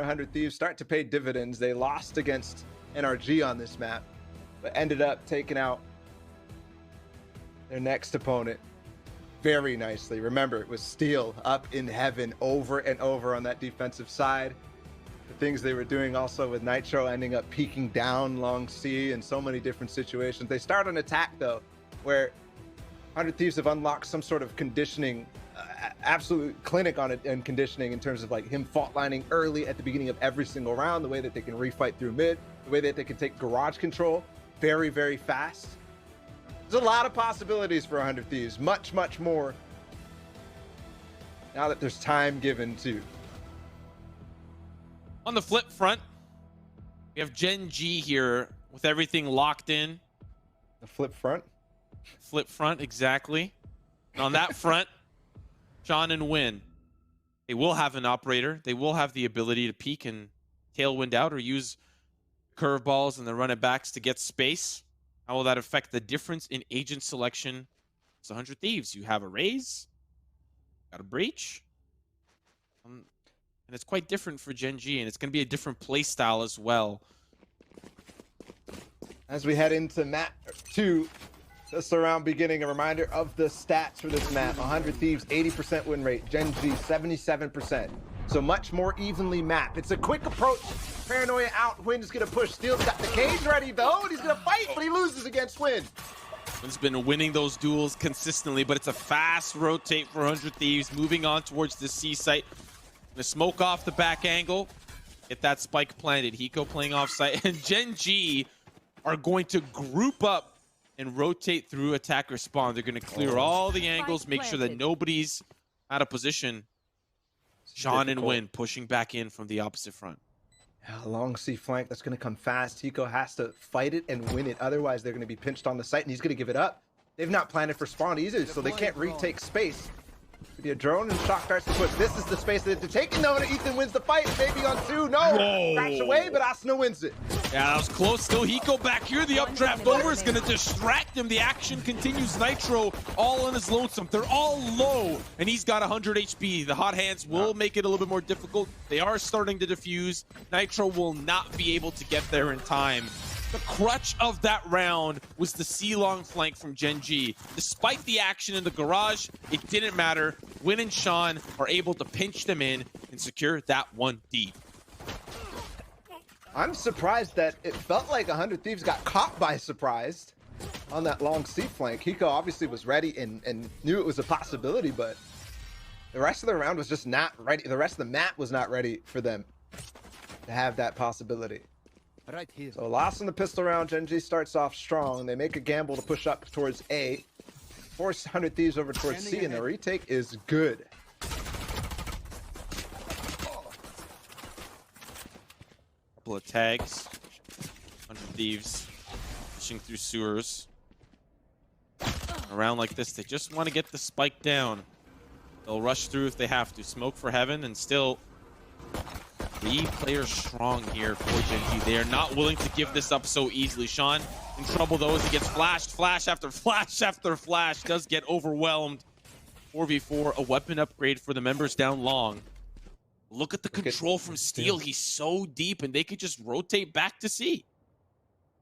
100 Thieves start to pay dividends. They lost against NRG on this map, but ended up taking out their next opponent very nicely. Remember, it was Steel up in heaven over and over on that defensive side. The things they were doing also with Nitro ending up peeking down long C in so many different situations. They start an attack though, where 100 Thieves have unlocked some sort of conditioning, absolute clinic on it and conditioning in terms of like him fault lining early at the beginning of every single round, the way that they can refight through mid, the way that they can take garage control very, very fast. There's a lot of possibilities for 100 Thieves, much, much more now that there's time given to. On the flip front, we have Gen.G here with everything locked in. The flip front? Flip front, exactly. And on that front, Sean and Win. They will have an operator. They will have the ability to peek and tailwind out or use curveballs and the run it backs to get space. How will that affect the difference in agent selection? It's 100 Thieves. You have a raise, got a breach. And it's quite different for Gen.G, and it's going to be a different play style as well. As we head into map 2, just around beginning, a reminder of the stats for this map. 100 Thieves, 80% win rate. Gen.G, 77%. So much more evenly mapped. It's a quick approach. Paranoia out. Win is going to push. Steel's got the cage ready, though, and he's going to fight, but he loses against Win. Win's been winning those duels consistently, but it's a fast rotate for 100 Thieves, moving on towards the C site. Gonna smoke off the back angle, get that spike planted. Hiko playing off site, and Gen.G are going to group up and rotate through attacker spawn. They're gonna clear all the angles, make sure that nobody's out of position. Sean and Win pushing back in from the opposite front. Yeah, long C flank, that's gonna come fast. Hiko has to fight it and win it. Otherwise, they're gonna be pinched on the site, and he's gonna give it up. They've not planted for spawn either, so they can't retake space. Could be a drone and shock darts to put. This is the space that they're taking though, and Ethan wins the fight. Maybe on 2. No! Crash away, but Asuna wins it. Yeah, that was close. Still Hiko back here. The updraft over is going to distract him. The action continues. Nitro all on his lonesome. They're all low, and he's got 100 HP. The hot hands will make it a little bit more difficult. They are starting to defuse. Nitro will not be able to get there in time. The crutch of that round was the C-long flank from Gen.G. Despite the action in the garage, it didn't matter. Win and Sean are able to pinch them in and secure that 1D. I'm surprised that it felt like 100 Thieves got caught by surprise on that long C flank. Hiko obviously was ready and knew it was a possibility, but the rest of the round was just not ready. The rest of the map was not ready for them to have that possibility. Right here. So lost in the pistol round. Gen.G starts off strong. They make a gamble to push up towards A. Force 100 Thieves over towards C, and the retake is good. Couple of tags. 100 Thieves pushing through sewers. Around like this, they just want to get the spike down. They'll rush through if they have to. Smoke for heaven, and still 3 players strong here for Gen.G. They are not willing to give this up so easily. Sean in trouble though as he gets flashed. Flash after flash after flash. Does get overwhelmed. 4v4, a weapon upgrade for the members down long. Look at the control from Steel. He's so deep, and they could just rotate back to C.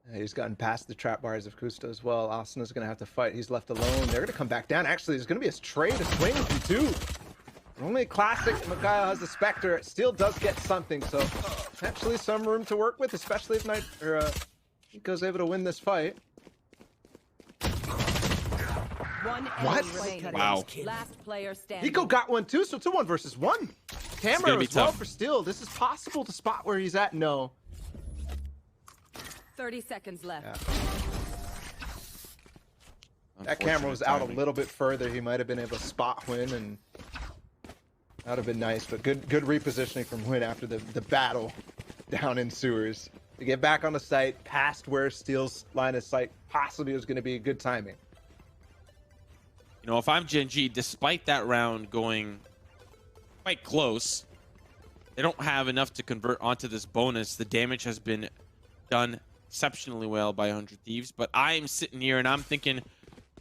Yeah, he's gotten past the trap bars of Kusta as well. Asuna's going to have to fight. He's left alone. They're going to come back down. Actually, there's going to be a trade to swing from 2. Only a classic. Mikhail has the Spectre. Steel does get something, so potentially some room to work with, especially if Hiko's able to win this fight. What? Wow. Last player standing. Hiko got one too, so it's a 1 versus 1. Camera as well for Steel. This is possible to spot where he's at. No. 30 seconds left. Yeah. That camera was out a little bit further. He might have been able to spot Win, and that would have been nice. But good repositioning from Win after the battle down in sewers. To get back on the site, past where Steel's line of sight possibly was going to be good timing. You know, if I'm Gen.G, despite that round going quite close, they don't have enough to convert onto this bonus. The damage has been done exceptionally well by 100 Thieves, but I'm sitting here and I'm thinking,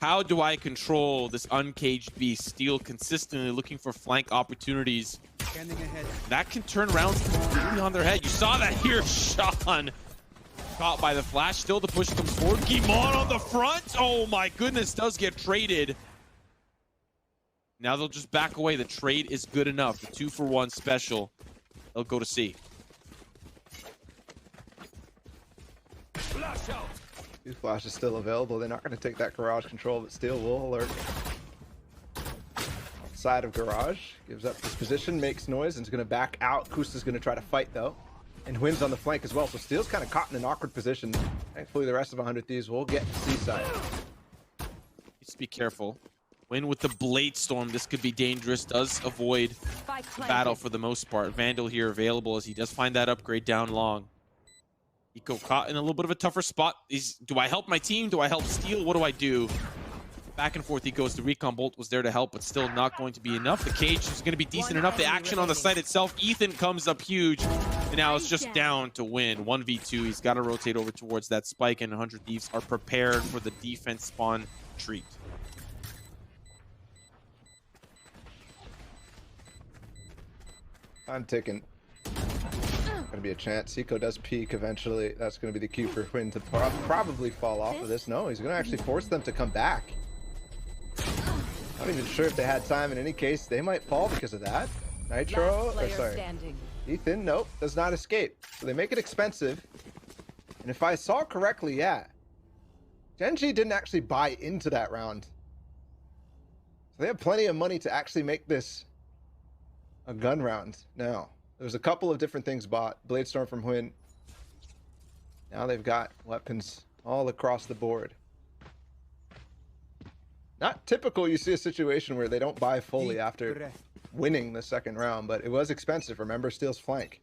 how do I control this uncaged beast? Steel consistently looking for flank opportunities That can turn rounds completely on their head. You saw that here, Sean. Caught by the flash. Still the push comes forward. Gimon on the front. Oh my goodness, does get traded. Now they'll just back away. The trade is good enough. The 2-for-1 special. They'll go to C. Flash is still available. They're not going to take that garage control, but Steel will alert. Side of garage. Gives up his position, makes noise, and is going to back out. Kusta's going to try to fight, though. And Huynn's on the flank as well, so Steel's kind of caught in an awkward position. Thankfully, the rest of 100 Thieves will get to C side. Needs to be careful. Huynh with the Blade Storm. This could be dangerous. Does avoid the battle for the most part. Vandal here available as he does find that upgrade down long. Eco caught in a little bit of a tougher spot. Do I help my team? Do I help Steel? What do I do? Back and forth he goes. The Recon Bolt was there to help, but still not going to be enough. The cage is going to be decent enough. The action on the site itself. Ethan comes up huge. And now it's just down to Huynh. 1v2. He's got to rotate over towards that spike, and 100 Thieves are prepared for the defense spawn treat. I'm ticking. Gonna be a chance. Seiko does peek eventually. That's gonna be the cue for Huynh to probably fall off of this. No, he's gonna actually force them to come back. Not even sure if they had time. In any case, they might fall because of that. Nitro, or sorry, Ethan, nope, does not escape. So they make it expensive. And if I saw correctly, yeah, Gen.G didn't actually buy into that round. So they have plenty of money to actually make this a gun round now. There's a couple of different things bought. Blade Storm from Huynh. Now they've got weapons all across the board. Not typical you see a situation where they don't buy fully after winning the second round, but it was expensive. Remember Steel's flank.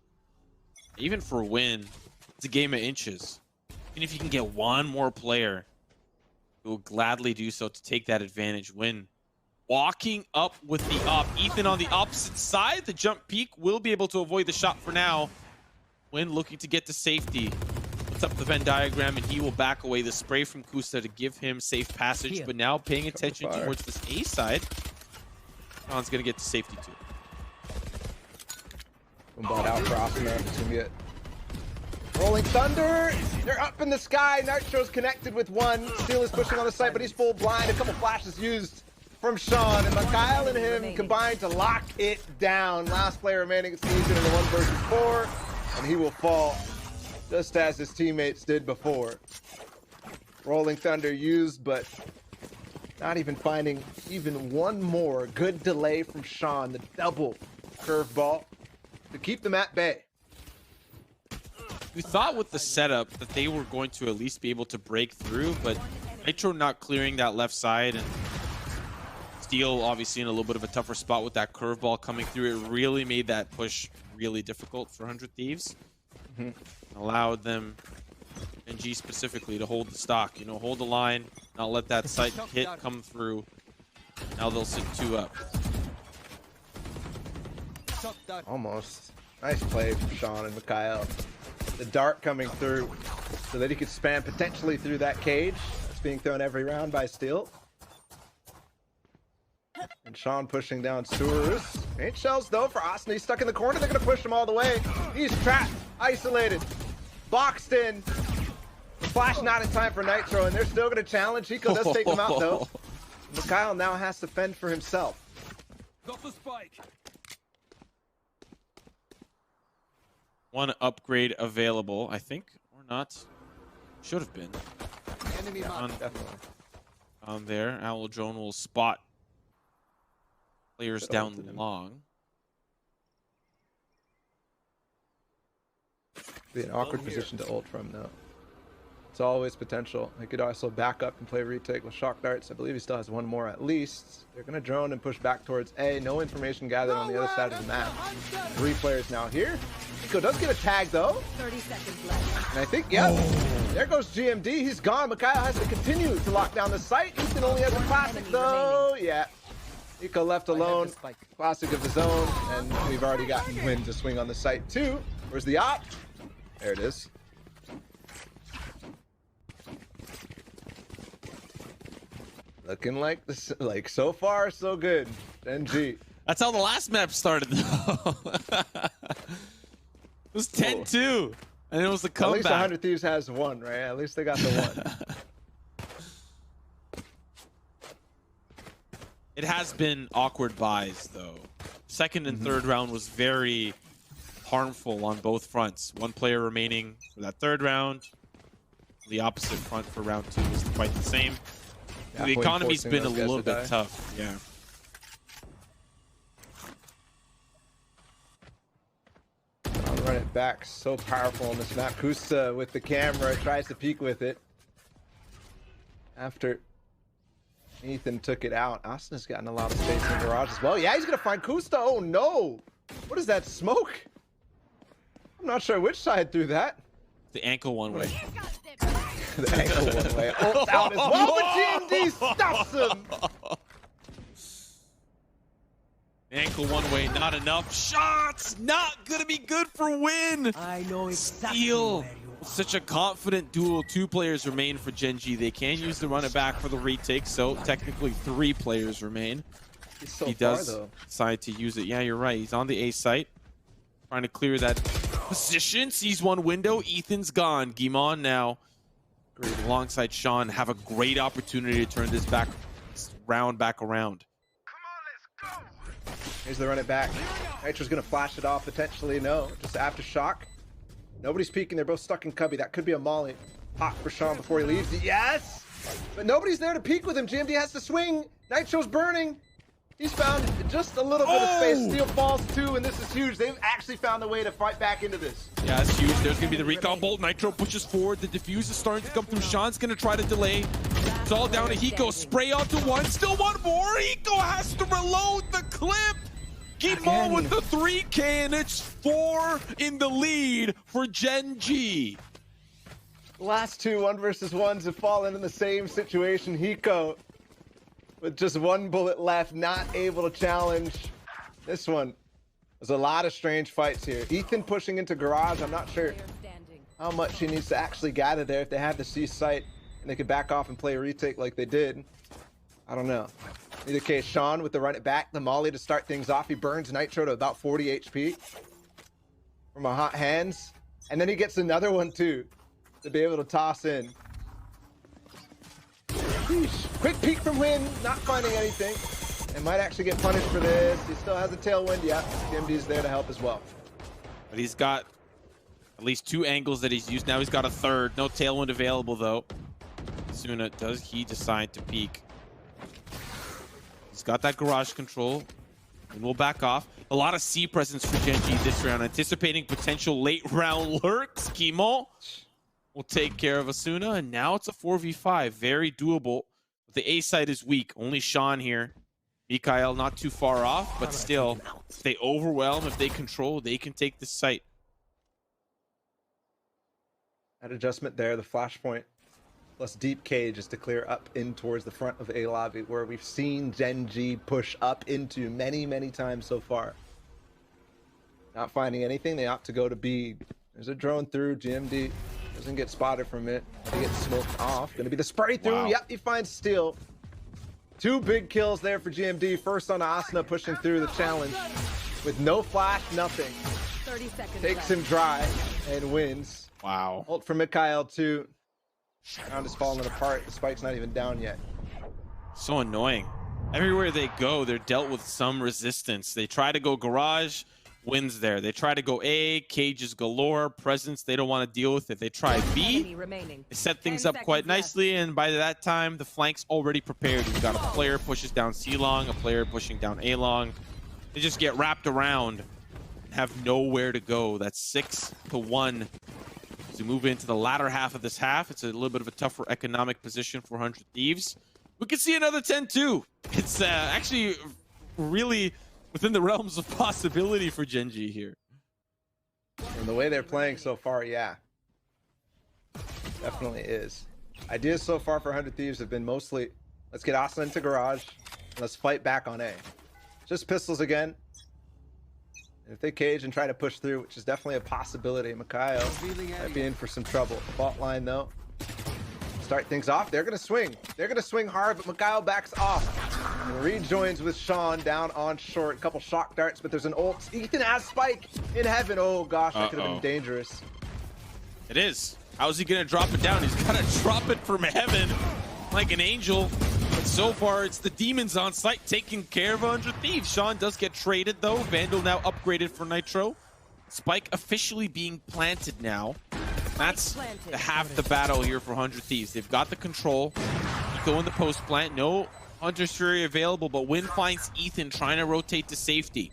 Even for Huynh, it's a game of inches. Even if you can get one more player, who will gladly do so to take that advantage. Huynh walking up with the up. Ethan on the opposite side. The jump peak will be able to avoid the shot for now. Huynh looking to get to safety. Puts up the Venn diagram and he will back away. The spray from Kusta to give him safe passage. But now paying attention towards this A side. Sean's going to get to safety too. Bought out for Asuna. It's going to get Rolling Thunder. They're up in the sky. Nitro's connected with one. Steel is pushing on the site, but he's full blind. A couple flashes used from Sean, and Mikhail and him combined to lock it down. Last player remaining season in the 1 versus 4, and he will fall just as his teammates did before. Rolling Thunder used, but not even finding even one more. Good delay from Sean, the double curveball to keep them at bay. We thought with the setup that they were going to at least be able to break through, but Nitro not clearing that left side, and Steel obviously in a little bit of a tougher spot with that curveball coming through. It really made that push really difficult for 100 Thieves. Allowed them, and G specifically, to hold the stock, you know, hold the line, not let that site hit come through. Now they'll sit 2 up. Almost. Nice play from Sean and Mikhail. The dart coming through so that he could spam potentially through that cage. That's being thrown every round by Steel. And Sean pushing down Sewers. Ain't shells though for Asuna. He's stuck in the corner. They're going to push him all the way. He's trapped, isolated, boxed in. Flash not in time for Nitro, and they're still going to challenge. Hiko does take him out though. Mikhail now has to fend for himself. Got the spike. One upgrade available, I think, or not. Should have been. Enemy Definitely. On there, Owl Drone will spot players down long. Be an awkward position to ult from though. It's always potential. He could also back up and play retake with shock darts. I believe he still has one more at least. They're going to drone and push back towards A. No information gathered on the other side of the map. 3 players now here. Nico does get a tag though. 30 seconds left. And I think, yeah, there goes GMD. He's gone. Mikhail has to continue to lock down the site. Ethan only has a classic though. Yeah. Nico left alone. Classic of the zone. And we've already gotten Huynh to swing on the site too. Where's the op? There it is. Looking like this, like so far so good. Gen.G. That's how the last map started, though. It was 10-2, and it was the At comeback. least 100 Thieves has one, right? At least they got the one. It has been awkward buys, though. Second and third round was very harmful on both fronts. One player remaining for that third round. The opposite front for round 2 was quite the same. Yeah, The economy's been a forcing those guys little to bit die. tough, yeah. I'll run it back. So powerful on this map. Kusa with the camera tries to peek with it. After Ethan took it out, Austin's gotten a lot of space in the garage as well. Yeah, he's gonna find Kusta. Oh no! What is that smoke? I'm not sure which side threw that. The ankle one way. The ankle one way. Oh, out as well, but Gen.G stops him. Ankle one way, not enough. Shots! Not gonna be good for win! I know exactly Steal! where you are. Such a confident duel. 2 players remain for Gen.G. They can use the run it back for the retake, so technically 3 players remain. He's so He far, does though. decide to use it. Yeah, you're right. He's on the A site. Trying to clear that position. Sees one window. Ethan's gone. Guimon now, alongside Sean, have a great opportunity to turn this round back around. Here's the run it back. Nitro's gonna flash it off potentially. No, just aftershock. Nobody's peeking. They're both stuck in cubby. That could be a molly. Hot for Sean before he leaves. Yes! But nobody's there to peek with him. Gen.G has to swing. Nitro's burning. He's found just a little bit of space. Steel falls too, and this is huge. They've actually found a way to fight back into this. Yeah, it's huge. There's going to be the recall bolt. Nitro pushes forward. The diffuse is starting to come through. Sean's going to try to delay. It's all down to Hiko. Spray onto one. Still one more. Hiko has to reload the clip. Guimon with the 3K, and it's 4 in the lead for Gen.G. Last 2 1v1s have fallen in the same situation. Hiko with just 1 bullet left, not able to challenge. This one, there's a lot of strange fights here. Ethan pushing into garage. I'm not sure how much he needs to actually gather there. If they had the C site and they could back off and play a retake like they did, I don't know. In either case, Sean with the run it back, the molly to start things off. He burns Nitro to about 40 HP from a hot hands. And then he gets another one too to be able to toss in. Sheesh. Quick peek from Win, not finding anything. And might actually get punished for this. He still has a tailwind. Yeah, Gen.G's there to help as well. But he's got at least 2 angles that he's used. Now he's got a third. No tailwind available, though. Suna, does he decide to peek? He's got that garage control. And we'll back off. A lot of C presence for Gen.G this round. Anticipating potential late round lurks. Guimon will take care of Asuna. And now it's a 4v5. Very doable. But the A side is weak. Only Sean here. Mikael not too far off, but still, if they overwhelm, if they control, they can take the site. That adjustment there, the flashpoint plus deep cage is to clear up in towards the front of A lobby, where we've seen Gen.G push up into many, many times so far. Not finding anything, they opt to go to B. There's a drone through. GMD doesn't get spotted from it. He gets smoked off. Gonna be the spray through. Wow. Yep, he finds Steel. 2 big kills there for GMD. First on Asuna, pushing through the challenge with no flash, nothing. 30 seconds Takes left. him dry and wins. Wow. Ult for Mikael too. Round is falling apart. The spike's not even down yet. So annoying. Everywhere they go, they're dealt with some resistance. They try to go garage, wins there. They try to go A, cages galore, presence they don't want to deal with it. They try B, Enemy remaining. they set things 10 up quite seconds left. nicely, and by that time, the flank's already prepared. You've got a player pushes down C long, a player pushing down A long. They just get wrapped around and have nowhere to go. That's 6-1. As we move into the latter half of this half, it's a little bit of a tougher economic position for 100 Thieves. We could see another 10-2. It's actually really within the realms of possibility for Gen.G here. And the way they're playing so far, yeah. Definitely is. Ideas so far for 100 Thieves have been mostly, let's get Asuna into garage, and let's fight back on A. Just pistols again. And if they cage and try to push through, which is definitely a possibility, Mikael might be in for some trouble. Fault line though. Start things off. They're gonna swing. They're gonna swing hard, but Mikael backs off. Rejoins with Sean down on short. A couple shock darts, but there's an ult. Ethan has Spike in heaven. Oh gosh, that could have been dangerous. It is. How's he gonna drop it down? He's gotta drop it from heaven like an angel. But so far, it's the demons on site taking care of 100 Thieves. Sean does get traded though. Vandal now upgraded for Nitro. Spike officially being planted now. That's half the battle here for 100 Thieves. They've got the control. Go in the post plant. No Hunter's Fury available, but Win finds Ethan trying to rotate to safety.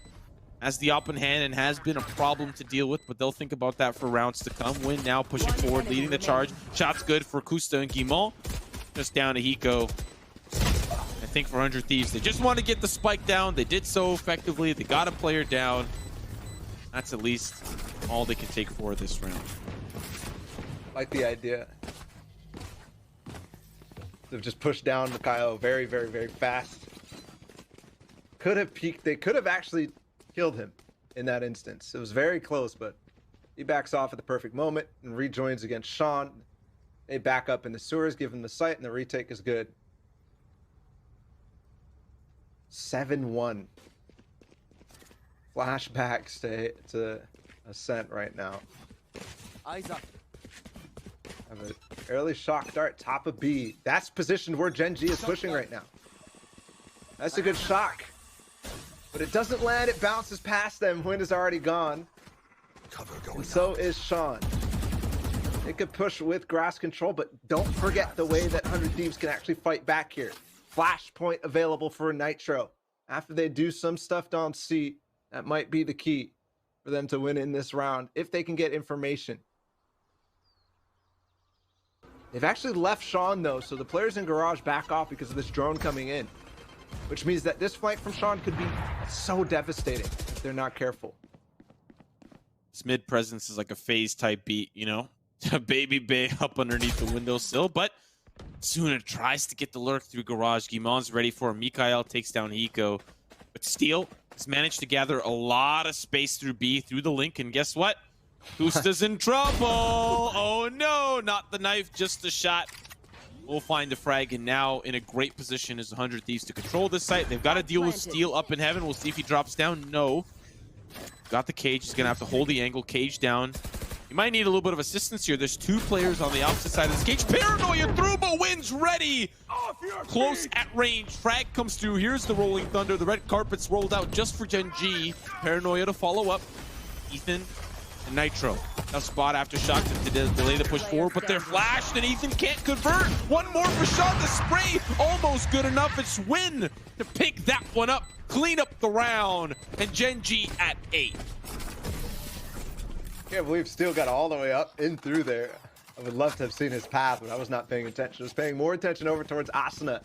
Has the up in hand and has been a problem to deal with, but they'll think about that for rounds to come. Win now pushing forward, leading the charge. Shot's good for Kusta and Guimont. Just down to Hiko. I think for 100 Thieves, they just want to get the spike down. They did so effectively. They got a player down. That's at least all they can take for this round. Like the idea. They've just pushed down Mikhailo very, very, very fast. Could have peeked. They could have actually killed him in that instance. It was very close, but he backs off at the perfect moment and rejoins against Sean. They back up in the sewers, give him the site, and the retake is good. 7-1. Flashbacks to Ascent right now. Eyes up. Have an early shock dart, top of B. That's positioned where Gen.G is pushing right now. That's a good shock. But it doesn't land, it bounces past them. Win is already gone. And so is Sean. It could push with grass control, but don't forget the way that 100 Thieves can actually fight back here. Flashpoint available for Nitro. After they do some stuff down C, that might be the key for them to win in this round, if they can get information. They've actually left Sean though, so the players in Garage back off because of this drone coming in. Which means that this flank from Sean could be so devastating if they're not careful. This mid presence is like a phase type beat, you know? A baby bay up underneath the windowsill, but Suna tries to get the lurk through Garage. Guimont's ready for him. Mikhail takes down Hiko. But Steel has managed to gather a lot of space through B, through the link, and guess what? Kusta's in trouble. Oh no, not the knife, just the shot. We'll find the frag, and now in a great position is 100 Thieves to control this site. They've got to deal with Steel up in heaven. We'll see if he drops down. No. Got the cage. He's going to have to hold the angle. Cage down. You might need a little bit of assistance here. There's two players on the opposite side of this cage. Paranoia through, but Win's ready. Close at range. Frag comes through. Here's the Rolling Thunder. The red carpet's rolled out just for Gen.G. Paranoia to follow up. Ethan and Nitro. Now spot after shot to delay the push forward, but they're flashed and Ethan can't convert. One more for Sean. The spray almost good enough. It's Win to pick that one up, clean up the round, and Gen.G at 8. Can't believe Steel got all the way up and through there. I would love to have seen his path, but I was not paying attention. I was paying more attention over towards Asuna.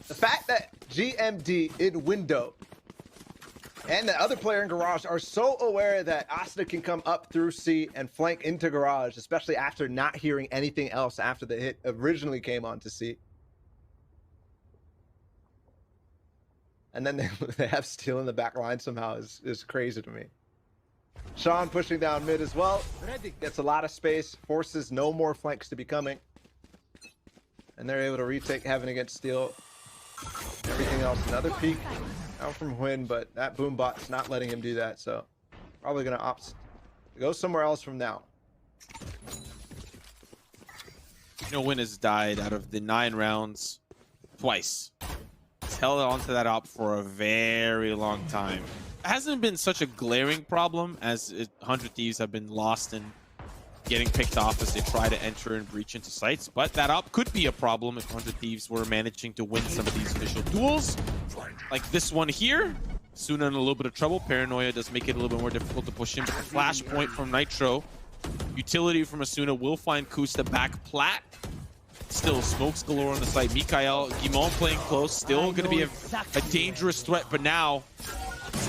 The fact that GMD in window and the other player in Garage are so aware that Asuna can come up through C and flank into Garage, especially after not hearing anything else after the hit originally came onto C. And then they have Steel in the back line somehow is crazy to me. Sean pushing down mid as well. Gets a lot of space, forces no more flanks to be coming. And they're able to retake heaven against Steel. Everything else, another peek out from Huynh, but that Boombot's not letting him do that, so probably gonna opt to go somewhere else from now. You know, Huynh has died out of the 9 rounds twice. He's held on to that op for a very long time. It hasn't been such a glaring problem as 100 Thieves have been lost and getting picked off as they try to enter and breach into sites, but that op could be a problem if 100 Thieves were managing to win some of these initial duels. Like this one here. Suna in a little bit of trouble. Paranoia does make it a little bit more difficult to push in, but the flashpoint from Nitro. Utility from Asuna will find Kusta back plat. Still smokes galore on the site. Mikhail, Guimont playing close. Still going to be a dangerous threat, but now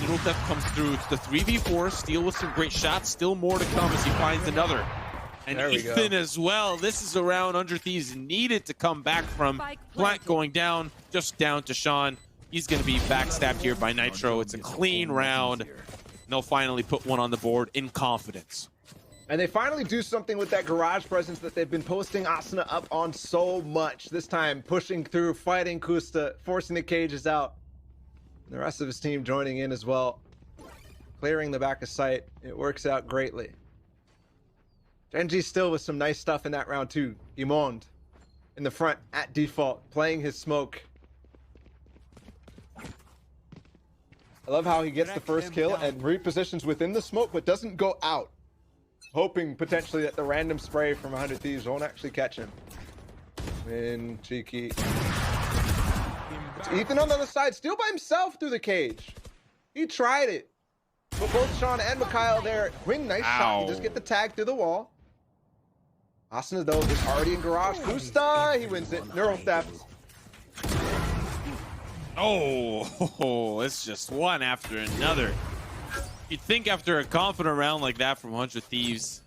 Little Death comes through. It's the 3v4. Steel with some great shots. Still more to come as he finds another. And Ethan as well. This is a round 100 Thieves needed to come back from. Plant going down, just down to Sean. He's going to be backstabbed here by Nitro. It's a clean round. And they'll finally put one on the board in confidence. And they finally do something with that Garage presence that they've been posting Asuna up on so much. This time pushing through, fighting Kusta, forcing the cages out. The rest of his team joining in as well. Clearing the back of sight. It works out greatly. Gen.G still with some nice stuff in that round too. Imond in the front at default, playing his smoke. I love how he gets the first kill and repositions within the smoke, but doesn't go out. Hoping potentially that the random spray from 100 Thieves won't actually catch him. Win, cheeky. It's Ethan on the other side, still by himself through the cage. He tried it. But both Sean and Mikhail there. Wing, nice shot. You just get the tag through the wall. Asuna, though, is already in garage. Kusta, he wins it. Neural theft. Oh, it's just one after another. You'd think after a confident round like that from 100 Thieves,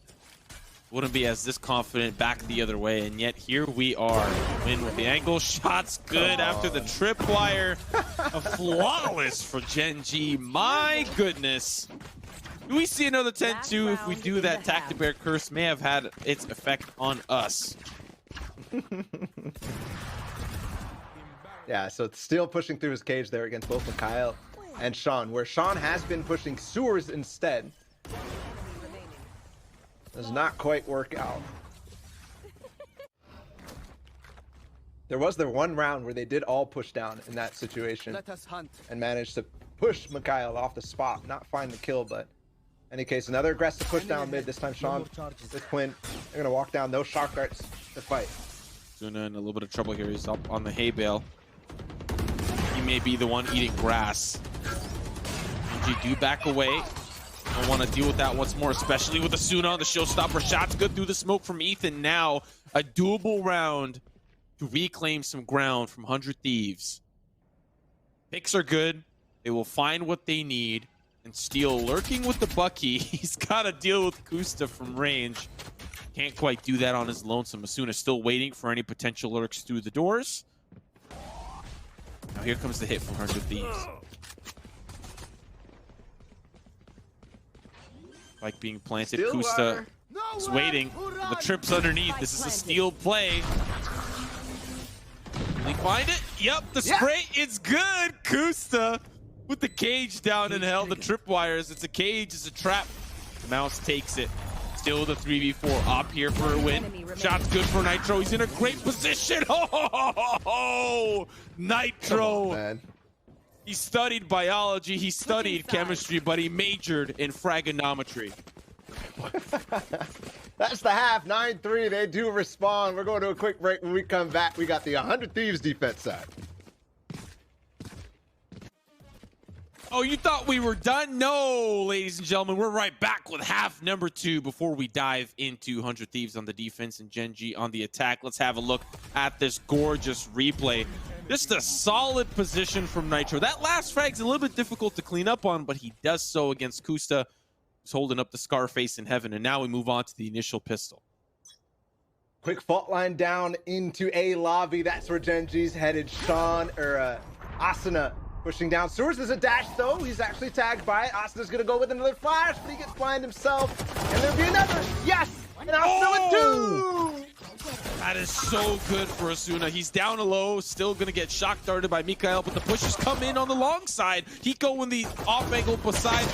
wouldn't be as this confident back the other way, and yet here we are. Win with the angle. Shots good after the tripwire. A flawless for Gen.G. My goodness. Do we see another 10-2? If we do, that Tactic Bear curse may have had its effect on us. Yeah, so it's still pushing through his cage there against both Mikhail and Sean, where Sean has been pushing sewers instead. Does not quite work out. There was their one round where they did all push down in that situation. Let us hunt. And managed to push Mikhail off the spot, not find the kill, but in any case, another aggressive push down mid. This time Sean with Quinn. They're gonna walk down, no shock darts to fight. Suna in a little bit of trouble here. He's up on the hay bale. He may be the one eating grass. Gen.G do back away. Don't want to deal with that once more, especially with the Suna on the showstopper. Shots good through the smoke from Ethan. Now a doable round to reclaim some ground from 100 Thieves. Picks are good. They will find what they need. And Steel lurking with the Bucky. He's got to deal with Kusta from range. Can't quite do that on his lonesome. Asuna still waiting for any potential lurks through the doors. Now here comes the hit from 100 Thieves. Like being planted. Still Kusta is waiting. The trip's underneath. This is a Steel play. Will he find it? Yep, the spray. It's good. Kusta with the cage down in hell. The tripwires. It's a cage. It's a trap. The Mouse takes it. Still the 3v4 up here for a win. Shot's good for Nitro. He's in a great position. Oh, Nitro. Man. He studied biology. He studied chemistry, but he majored in fragonometry. That's the half. 9-3. They do respond. We're going to a quick break. When we come back, we got the 100 Thieves defense side. Oh, you thought we were done? No, ladies and gentlemen, we're right back with half number 2 before we dive into 100 Thieves on the defense and Gen.G on the attack. Let's have a look at this gorgeous replay. Just a solid position from Nitro. That last frag's a little bit difficult to clean up on, but he does so against Kusta, who's holding up the Scarface in heaven. And now we move on to the initial pistol. Quick fault line down into a lobby. That's where Gen.G's headed. Sean, or Asuna, pushing down. Sewers is a dash, though. He's actually tagged by it. Asuna's going to go with another flash, but he gets blind himself. And there'll be another. Yes! And Asuna with 2! That is so good for Asuna. He's down low, still going to get shock darted by Mikhail, but the pushes come in on the long side. Hiko in the off angle beside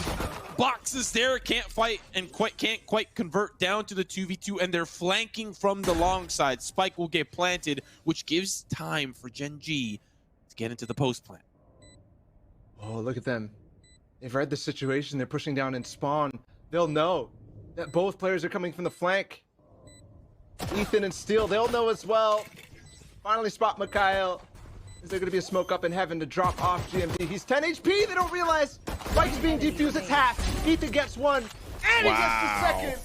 boxes there, can't fight and can't quite convert down to the 2v2, and they're flanking from the long side. Spike will get planted, which gives time for Gen.G to get into the post plant. Oh, look at them. They've read the situation. They're pushing down in spawn. They'll know that both players are coming from the flank. Ethan and Steel, they'll know as well. Finally spot Mikhail. Is there going to be a smoke up in heaven to drop off GMD? He's 10 HP. They don't realize. Spike's being defused. It's half. Ethan gets 1. And he gets the second.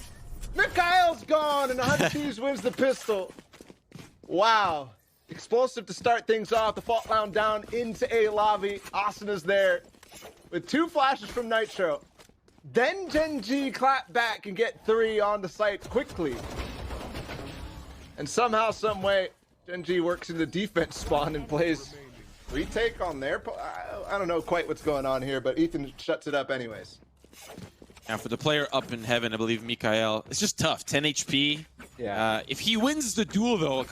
Mikhail's gone. And 100 Thieves wins the pistol. Wow. Explosive to start things off. The fault line down into a lobby. Asuna's there with 2 flashes from Nitro. Then Gen.G clap back and get 3 on the site quickly. And somehow, some way, Gen.G works in the defense spawn and plays retake on their... I don't know quite what's going on here, but Ethan shuts it up anyways. Now for the player up in heaven, I believe Mikhail, it's just tough. 10 HP. Yeah. If he wins the duel, though,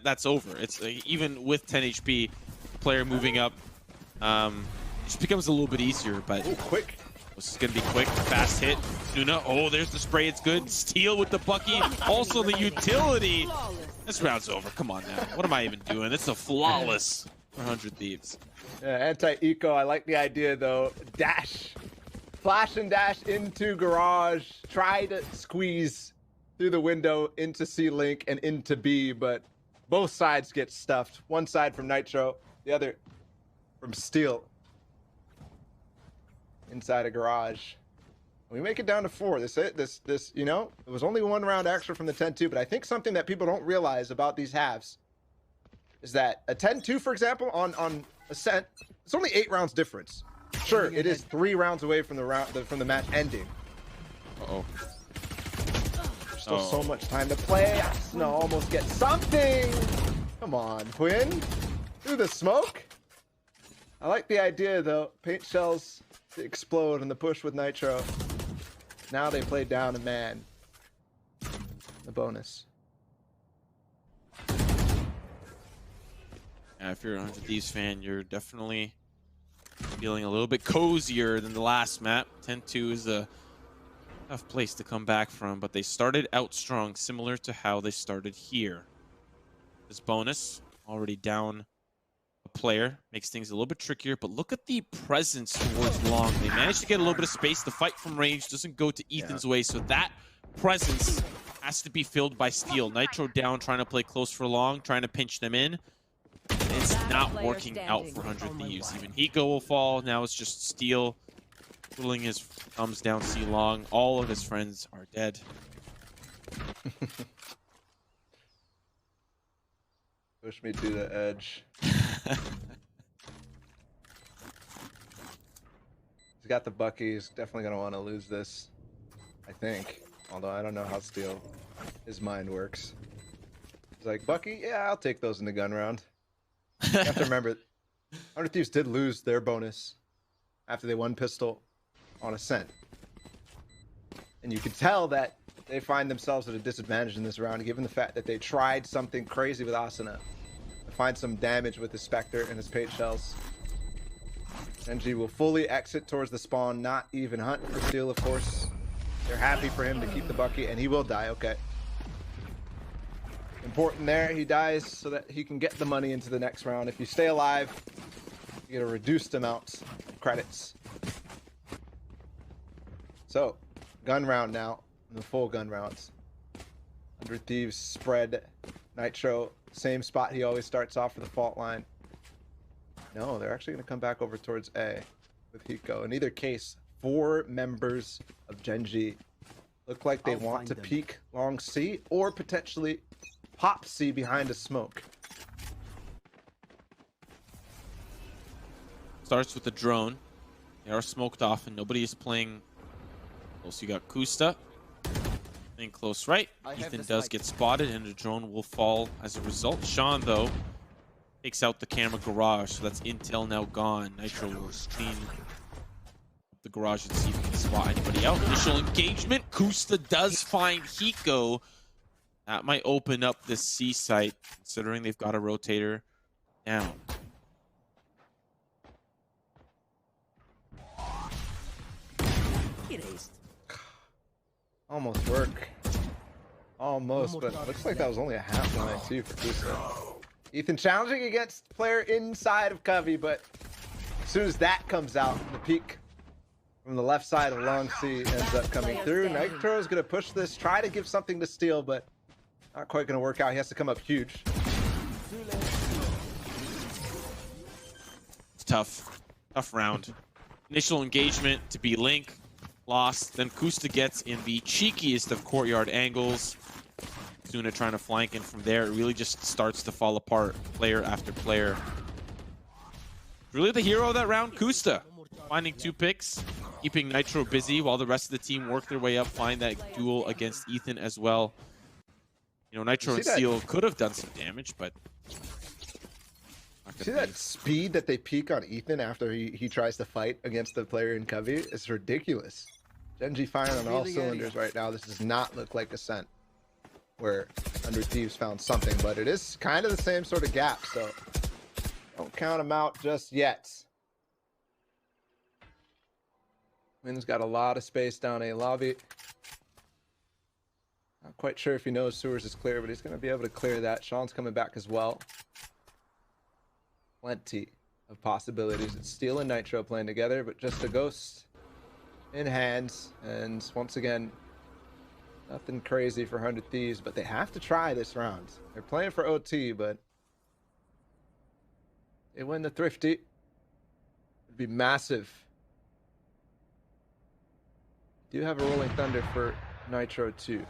that's over. It's even with 10 HP, player moving up. just becomes a little bit easier, but Ooh, quick. this is going to be quick. Fast hit. Suna. Oh, there's the spray. It's good. Steal with the Bucky. Also the utility. This round's over. Come on now. What am I even doing? It's a flawless 100 Thieves. Yeah, anti-eco. I like the idea though. Dash. Flash and dash into garage. Try to squeeze through the window into C-Link and into B, but both sides get stuffed. One side from Nitro, the other from Steel. Inside a garage. We make it down to 4. This, you know, it was only 1 round extra from the 10-2, but I think something that people don't realize about these halves is that a 10-2, for example, on Ascent, it's only 8 rounds difference. Sure, it is 3 rounds away from the match ending. Uh-oh. There's still so much time to play. Snow almost gets something. Come on, Quinn. Through the smoke. I like the idea though. Paint shells to explode in the push with Nitro. Now they play down a man. The bonus. Yeah, if you're a 100 Thieves fan, you're definitely feeling a little bit cozier than the last map. 10-2 is a tough place to come back from, but they started out strong, similar to how they started here. This bonus, already down a player, makes things a little bit trickier, but look at the presence towards long. They managed to get a little bit of space. The fight from range doesn't go to Ethan's way, so that presence has to be filled by Steel. Nitro down, trying to play close for long, trying to pinch them in. It's not working out for 100 Thieves. Even Hiko will fall. Now it's just Steel twiddling his thumbs down C long. All of his friends are dead. Push me to the edge. He's got the Bucky. He's definitely going to want to lose this, I think. Although I don't know how Steel, his mind works. He's like, Bucky, yeah, I'll take those in the gun round. You have to remember, 100 Thieves did lose their bonus after they won pistol on Ascent. And you can tell that they find themselves at a disadvantage in this round, given the fact that they tried something crazy with Asuna to find some damage with his Spectre and his Page Shells. Gen.G will fully exit towards the spawn, not even hunt for Steel, of course. They're happy for him to keep the Bucky, and he will die, okay. Important there, he dies so that he can get the money into the next round. If you stay alive, you get a reduced amount of credits. So, gun round now, the full gun rounds. 100 Thieves spread Nitro, same spot he always starts off for the fault line. No, they're actually going to come back over towards A with Hiko. In either case, 4 members of Gen.G look like they want to peek long C or potentially pop C behind a smoke. Starts with the drone. They are smoked off and nobody is playing close. You got Kusta in close right. Ethan does get spotted and the drone will fall as a result. Sean, though, takes out the camera garage, so that's intel now gone. Nitro will clean the garage and see if he can spot anybody out. Initial engagement. Kusta does find Hiko. That might open up this C site, considering they've got a rotator down. Almost work. Almost, but looks like that was only a half line too for Kusta. Ethan challenging against player inside of Covey, but as soon as that comes out, the peak from the left side of long C ends up coming through. Nitro is going to push this, try to give something to Steel, but not quite going to work out. He has to come up huge. It's tough. Tough round. Initial engagement to be Link. Lost. Then Kusta gets in the cheekiest of courtyard angles. Suna trying to flank in from there. It really just starts to fall apart player after player. Really the hero of that round, Kusta. Finding 2 picks, keeping Nitro busy while the rest of the team work their way up, find that duel against Ethan as well. You know, Nitro and Steel could have done some damage, but... See that speed that they peak on Ethan after he tries to fight against the player in Covey? It's ridiculous. Gen.G firing on all cylinders right now. This does not look like Ascent, where 100 Thieves found something, but it is kind of the same sort of gap, so don't count them out just yet. Wynn's got a lot of space down A lobby. Not quite sure if he knows sewers is clear, but he's going to be able to clear that. Sean's coming back as well. Plenty of possibilities. It's Steel and Nitro playing together, but just a Ghost in hands. And once again, nothing crazy for 100 Thieves, but they have to try this round. They're playing for OT, but they win the Thrifty. It'd be massive. Do have a Rolling Thunder for Nitro too.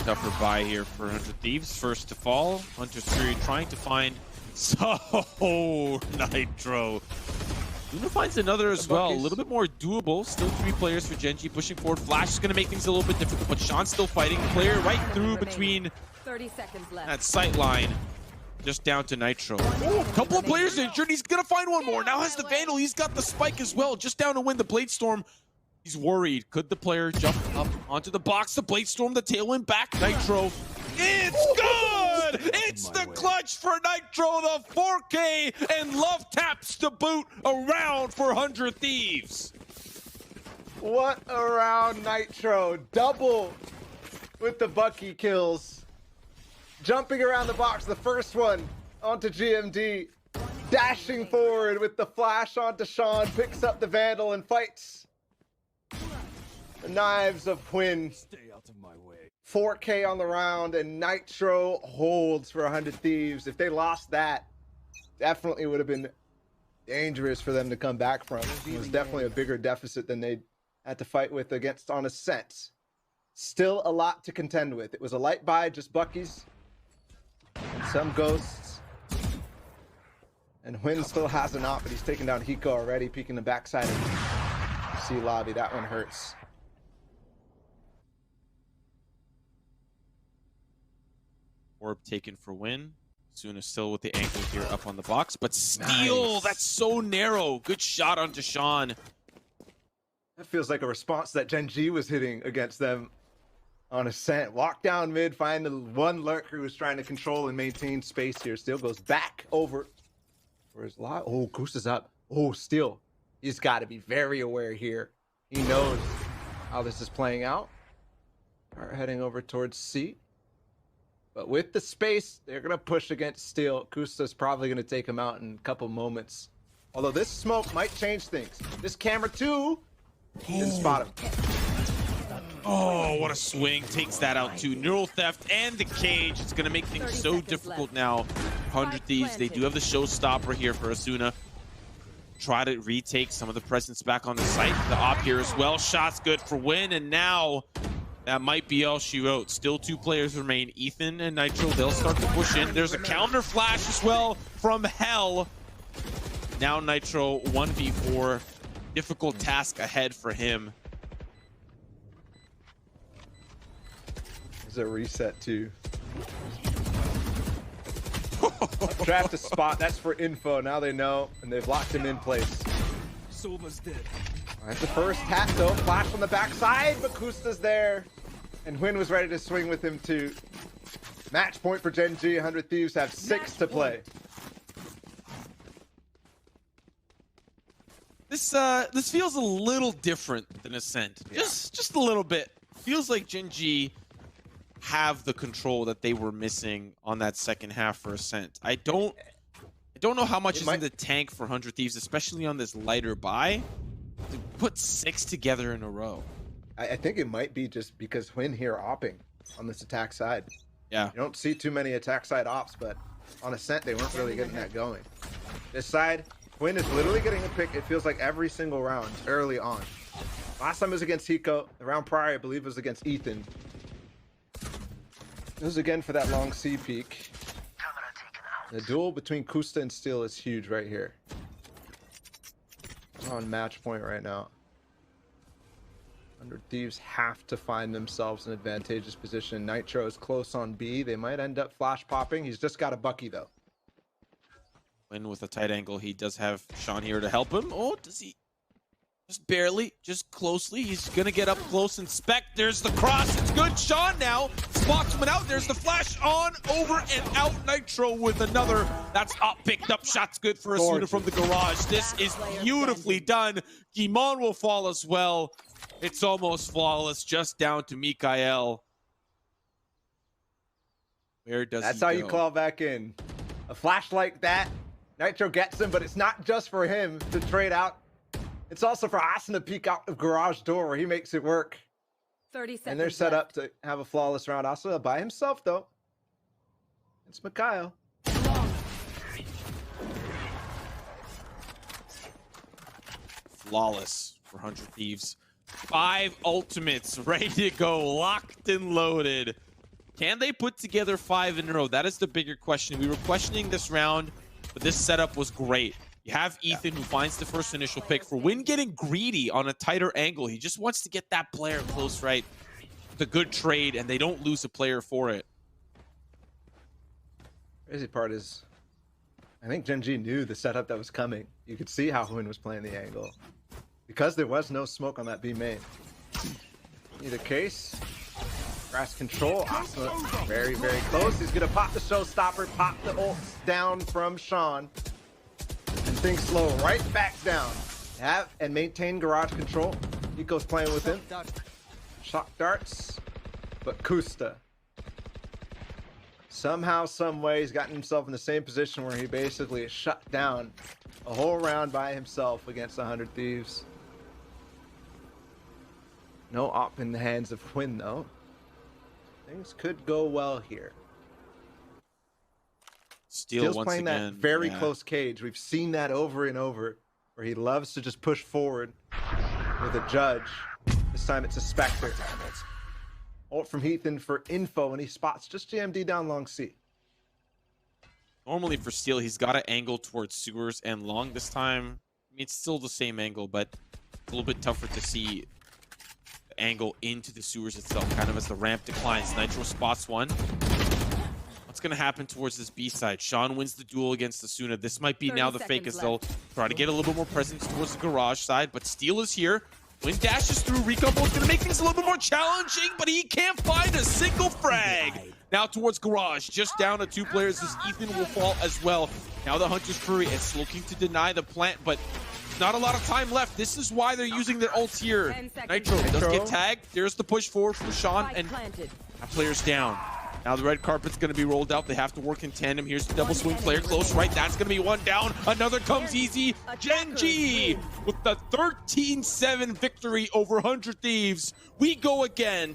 Tougher buy here for 100 Thieves. First to fall. Hunter's Fury trying to find. So Nitro. Luna finds another as well. A little bit more doable. Still 3 players for Gen.G pushing forward. Flash is going to make things a little bit difficult, but Sean's still fighting. Player right through between 30 seconds left. that sight line. Just down to Nitro. Ooh, couple of players injured. He's going to find one more. Now has the Vandal. He's got the spike as well. Just down to win the Blade Storm. He's worried. Could the player jump up onto the box? The Blade Storm, the tailwind back. Nitro. It's good! It's the clutch for Nitro, the 4K, and love taps to boot around for 100 Thieves. What a round, Nitro. Double with the Bucky kills. Jumping around the box, the first one onto GMD. Dashing forward with the flash onto Sean, picks up the Vandal and fights. The knives of Quinn. Stay out of my way. 4K on the round, and Nitro holds for 100 Thieves. If they lost that, definitely would have been dangerous for them to come back from. It was definitely a bigger deficit than they had to fight with against on Ascent. Still a lot to contend with. It was a light buy, just Buckies, some Ghosts. And Huynh still has an op, but he's taken down Hiko already, peeking the backside of C lobby. That one hurts. Orb taken for win. Suna still with the ankle here up on the box, but Steel, nice. That's so narrow. Good shot onto Sean. That feels like a response that Gen.G was hitting against them on Ascent. Walk down mid, find the one lurker who's trying to control and maintain space here. Steel goes back over for his lot. Oh, Goose is up. Oh, Steel. He's got to be very aware here. He knows how this is playing out. Are heading over towards C. But with the space, they're going to push against Steel. Kusta's probably going to take him out in a couple moments. Although this smoke might change things. This camera too didn't spot him. Oh, what a swing. Takes that out too. Neural Theft and the cage. It's going to make things so difficult now. 100 Thieves, they do have the showstopper here for Asuna. Try to retake some of the presence back on the site. The op here as well. Shot's good for win, and now that might be all she wrote. Still 2 players remain, Ethan and Nitro. They'll start to push in. There's a counter flash as well from Hell. Now Nitro 1v4. Difficult task ahead for him. There's a reset too. Draft a spot, that's for info. Now they know, and they've locked him in place. Sova's dead. That's the first hat though. Flash on the backside, but Kusta's there. And Huynh was ready to swing with him too. Match point for Gen.G. 100 Thieves have 6 to play. This feels a little different than Ascent. Yeah. Just a little bit. Feels like Gen.G have the control that they were missing on that second half for Ascent. I don't know how much is in the tank for 100 Thieves, especially on this lighter buy, to put 6 together in a row. I think it might be just because Huynh here opping on this attack side. Yeah. You don't see too many attack side ops, but on Ascent they weren't really getting that going. This side, Huynh is literally getting a pick, it feels like every single round early on. Last time it was against Hiko. The round prior, I believe, was against Ethan. It was again for that long C peak. The duel between Kusta and Steel is huge right here. We're on match point right now. 100 Thieves have to find themselves in advantageous position. Nitro is close on B. They might end up flash popping. He's just got a Bucky though. Win with a tight angle. He does have Sean here to help him. Oh, does he? Just barely, just closely. He's gonna get up close, inspect. There's the cross. It's good. Sean now spots him out. There's the flash on, over, and out. Nitro with another. That's up, picked up. Shot's good for Asuna from the garage. This is beautifully done. Gimon will fall as well. It's almost flawless, just down to Mikael. Where does That's he how go? you call back in. A flash like that, Nitro gets him, but it's not just for him to trade out. It's also for Asuna to peek out the garage door where he makes it work. 30 seconds And they're set up left. to have a flawless round. Asuna by himself, though. It's Mikael. Flawless for 100 Thieves. 5 ultimates ready to go, locked and loaded. Can they put together 5 in a row? That is the bigger question. We were questioning this round, but this setup was great. You have Ethan who finds the first initial pick. For Win getting greedy on a tighter angle. He just wants to get that player close, right? It's a good trade, and they don't lose a player for it. Crazy part is, I think Gen.G knew the setup that was coming. You could see how Win was playing the angle. Because there was no smoke on that B main. Either case, grass control. Asuna very, very close. He's gonna pop the showstopper, pop the ult down from Sean. And things slow right back down. Have and maintain garage control. Nico's playing with him. Shock darts. But Kusta, somehow, some way, he's gotten himself in the same position where he basically is shut down a whole round by himself against 100 Thieves. No op in the hands of Quinn, though. Things could go well here. Steele's once playing again, that very close cage. We've seen that over and over, where he loves to just push forward with a judge. This time it's a Spectre. Ult from Ethan for info, and he spots just GMD down long C. Normally for Steele, he's got to angle towards sewers and long. This time, I mean, it's still the same angle, but it's a little bit tougher to see the angle into the sewers itself, kind of as the ramp declines. Nitro spots one. What's going to happen towards this B side? Sean wins the duel against Asuna. This might be now the fake, as they'll try to get a little bit more presence towards the garage side, but Steele is here. When dashes through, Recombo is going to make things a little bit more challenging, but he can't find a single frag. Now towards garage, just down to 2 players as Ethan will fall as well. Now the Hunter's Fury is looking to deny the plant, but not a lot of time left. This is why they're using their ults here. Nitro does get tagged. There's the push forward from Sean, and that player's down. Now the red carpet's going to be rolled out. They have to work in tandem. Here's the double swing player close, right? That's going to be one down. Another comes easy. Gen.G with the 13-7 victory over 100 Thieves. We go again.